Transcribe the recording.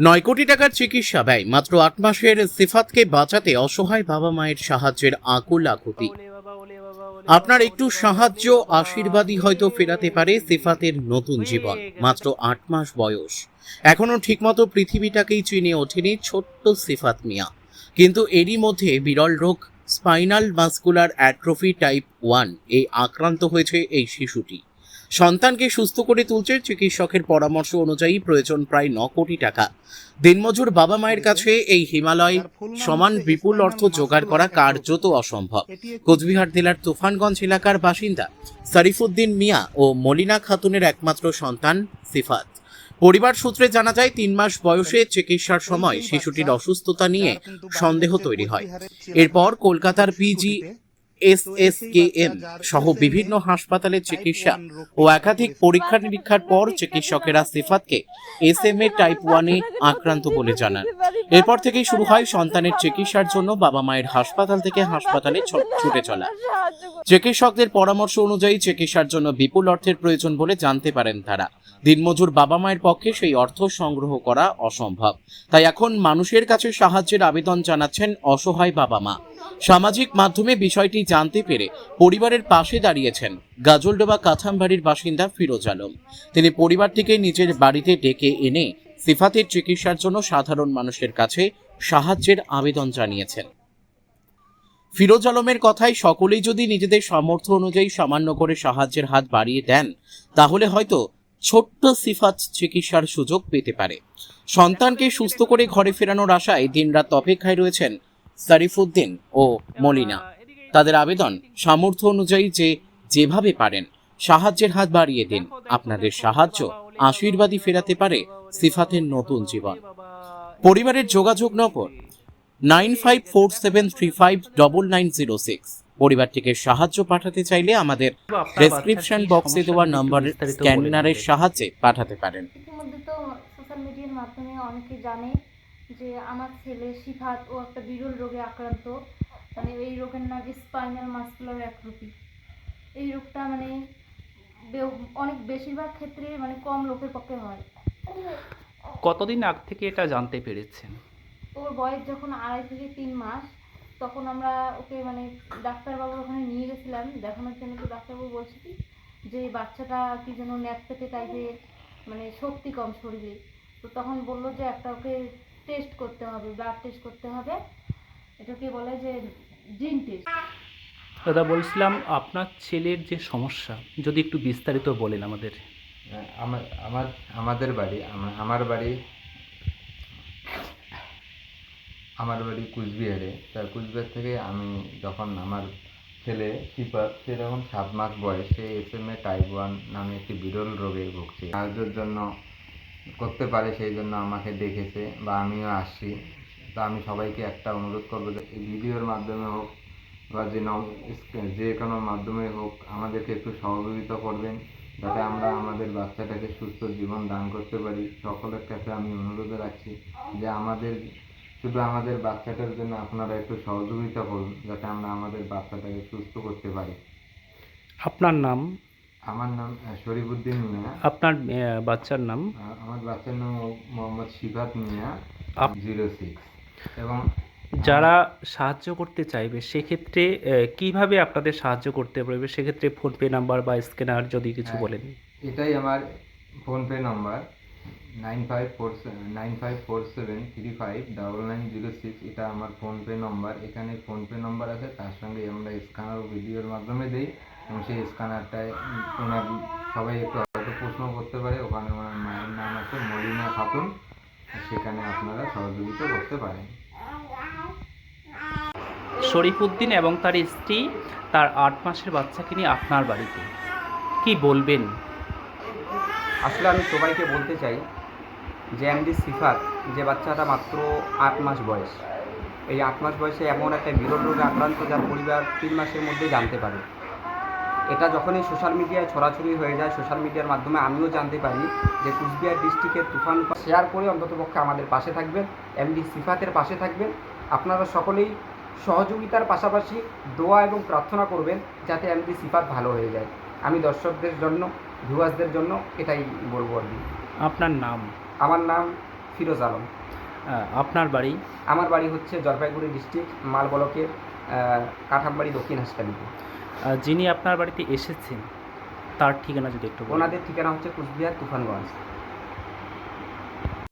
৯ কোটি টাকার চিকিৎসা ব্যয়, মাত্র ৮ মাসের সিফাতকে বাঁচাতে অসহায় বাবা মায়ের সাহায্যের আকুল আকুতি। আপনার একটু সাহায্য, আশীর্বাদই হয়তো ফেরাতে পারে সিফাতের নতুন জীবন। মাত্র ৮ মাস বয়স, এখনো ঠিকমতো পৃথিবীটাকেই চিনে ওঠেনি ছোট্ট সিফাত মিয়া। কিন্তু এরই মধ্যে বিরল রোগ স্পাইনাল মাসকুলার অ্যাট্রফি টাইপ 1 এই আক্রান্ত হয়েছে এই শিশুটি। সন্তানকে সুস্থ করে তুলছে চিকিৎসকের পরামর্শ অনুযায়ী প্রয়োজন প্রায় ৯ কোটি টাকা। দিনমজুর বাবা মায়ের কাছে এই হিমালয় সমান বিপুল অর্থ জোগাড় করা কার্যত অসম্ভব। কোচবিহার জেলার তুফানগঞ্জ এলাকার বাসিন্দা শরীফুদ্দিন মিয়া ও মলিনা খাতুনের একমাত্র সন্তান সিফাত। পরিবার সূত্রে জানা যায়, ৩ মাস বয়সে চিকিৎসার সময় শিশুটির অসুস্থতা নিয়ে সন্দেহ তৈরি হয়। এরপর কলকাতার PGSSKM সহ বিভিন্ন হাসপাতালের চিকিৎসা ও একাধিক পরীক্ষা নিরীক্ষার পর চিকিৎসকেরা সিফাতকে SMA টাইপ 1 আক্রান্ত বলে জানান। এরপর থেকেই শুরু হয় সন্তানের চিকিৎসার জন্য বাবা মায়ের হাসপাতাল থেকে হাসপাতালে ছুটে চলা। চিকিৎসকদের পরামর্শ অনুযায়ী চিকিৎসার জন্য বিপুল অর্থের প্রয়োজন বলে জানতে পারেন তারা। দিনমজুর বাবা মায়ের পক্ষে সেই অর্থ সংগ্রহ করা অসম্ভব, তাই এখন মানুষের কাছে সাহায্যের আবেদন জানাচ্ছেন অসহায় বাবা মা। সামাজিক মাধ্যমে বিষয়টি জানতে পেরে পরিবারের পাশে দাঁড়িয়েছেন গাজলডোবা কাথামবাড়ির বাসিন্দা ফিরোজ আলম। তিনি পরিবারটিকে নিজের বাড়িতে ডেকে এনে সিফাতের চিকিৎসার জন্য সাধারণ মানুষের কাছে সাহায্যের আবেদন জানিয়েছেন। ফিরোজ আলমের কথায়, সকলেই যদি নিজেদের সামর্থ্য অনুযায়ী সামান্য করে সাহায্যের হাত বাড়িয়ে দেন, তাহলে হয়তো ছোট্ট সিফাত চিকিৎসার সুযোগ পেতে পারে। সন্তানকে সুস্থ করে ঘরে ফেরানোর আশায় দিনরাত অপেক্ষায় রয়েছেন শরীফুদ্দিন ও মলিনা। তাদের আবেদন, সামর্থ্য অনুযায়ী যেভাবে পারেন সাহায্যের হাত বাড়িয়ে দিন। আপনাদের সাহায্য আশীর্বাদই ফেরাতে পারে সিফাতের নতুন জীবন। পরিবারের যোগাযোগ নম্বর 9547359906। পরিবারটিকে সাহায্য পাঠাতে চাইলে আমাদের ডেসক্রিপশন বক্সে দেওয়া নম্বরের স্ক্যানারের সাহায্যে পাঠাতে পারেন। ইতিমধ্যে তো সোশ্যাল মিডিয়ার মাধ্যমে অনেকে জানে যে আমার ছেলে সিফাত ও একটা বিরল রোগে আক্রান্ত। মানে এই রোগের নাম স্পাইনাল মাসকুলার অ্যাট্রফি। এই রোগটা মানে অনেক বেশিরভাগ ক্ষেত্রে মানে কম লোকের পক্ষে হয়। কতদিন আগ থেকে এটা জানতে পেরেছেন? ওর বয়স যখন 2.5 থেকে 3 মাস, তখন আমরা ওকে মানে ডাক্তারবাবুর ওখানে নিয়ে গেছিলাম দেখানোর জন্য। তো ডাক্তারবাবু বলছে কি যে এই বাচ্চাটা কি যেন ন্যাপথেটে টাইপের, মানে শক্তি কম শরীরে। তো তখন বললো যে একটা ওকে টেস্ট করতে হবে, ব্লাড টেস্ট করতে হবে, এটাকে বলে যে জিন টেস্ট। দাদা, বলছিলাম আপনার ছেলের যে সমস্যা যদি একটু বিস্তারিত বলেন আমাদের। আমাদের বাড়ি আমার বাড়ি কুচবিহারে। তা কুচবিহার থেকে আমি যখন আমার ছেলে সিফাত, সে যখন 7 মাস বয়স, সে SMA টাইপ 1 নামে একটি বিরল রোগে ভুগছে। সাহায্যের জন্য করতে পারে সেই জন্য আমাকে দেখেছে বা আমিও আসছি। তো আমি সবাইকে একটা অনুরোধ করবো যে এই ভিডিওর মাধ্যমে হোক বা যে কোনো মাধ্যমে হোক আমাদেরকে একটু সহযোগিতা করবেন, যাতে আমরা আমাদের বাচ্চাটাকে সুস্থ জীবন দান করতে পারি। সকলের কাছে আমি অনুরোধ রাখছি যে শুধু আমাদের বাচ্চাটার জন্য আপনারা একটু সহযোগিতা করুন, যাতে আমরা আমাদের বাচ্চাটাকে সুস্থ করতে পারি। আপনার নাম? আমার নাম শরীফুদ্দিন মিয়া। আপনার বাচ্চার নাম? আমার বাচ্চার নাম মোহাম্মদ সিফাত মিয়া 06। এবং যারা সাহায্য করতে চাইবে সেক্ষেত্রে কিভাবে আপনাদের সাহায্য করতে পারবে? সেক্ষেত্রে ফোনপে নাম্বার বা স্ক্যানার যদি কিছু বলেন। এটাই আমার ফোনপে নাম্বার 9547359906। এটা আমার ফোনপে নম্বর। এখানে ফোনপে নম্বর আছে, তার সঙ্গে আমরা স্ক্যানার ও ভিডিওর মাধ্যমে দিই। এবং সেই স্ক্যানারটায় ওনার সবাই একটু হয়তো প্রশ্ন করতে পারে, ওখানে ওনার মায়ের নাম আছে মলিনা খাতুন, সেখানে আপনারা সহযোগিতা করতে পারেন। শরীফুদ্দিন এবং তার স্ত্রী তার 8 মাসের বাচ্চাকে নিয়ে আপনার বাড়িতে, কি বলবেন? আসলে আমি সবাইকে বলতে চাই যে এমডি সিফাত, যে বাচ্চাটা মাত্র 8 মাস বয়স, এই 8 মাস বয়সে এমন একটা বিরল রোগে আক্রান্ত যার পরিবার 3 মাসের মধ্যে জানতে পারে। এটা যখনই সোশ্যাল মিডিয়ায় ছড়াছড়ি হয়ে যায়, সোশ্যাল মিডিয়ার মাধ্যমে আমিও জানতে পারি, যে কুচবিহার ডিস্ট্রিক্টের তুফান শেয়ার করে অন্ততপক্ষে আমাদের পাশে থাকবেন, এমডি সিফাতের পাশে থাকবেন। আপনারা সকলেই সহযোগিতার পাশাপাশি দোয়া এবং প্রার্থনা করবেন যাতে এমডি সিফাত ভালো হয়ে যায়। আমি দর্শকদের জন্য, ভিউয়ার্সদের জন্য এটাই বলবো আর কি। আপনার নাম? আমার নাম ফিরোজ আলম। আপনার বাড়ি? আমার বাড়ি হচ্ছে জলপাইগুড়ি ডিস্ট্রিক্ট মাল ব্লকের কাঠামবাড়ি দক্ষিণ হাসপাতালিতে। যিনি আপনার বাড়িতে এসেছেন তার ঠিকানা যদি একটু বলেন। ওনাদের ঠিকানা হচ্ছে কুচবিহার তুফানগঞ্জ।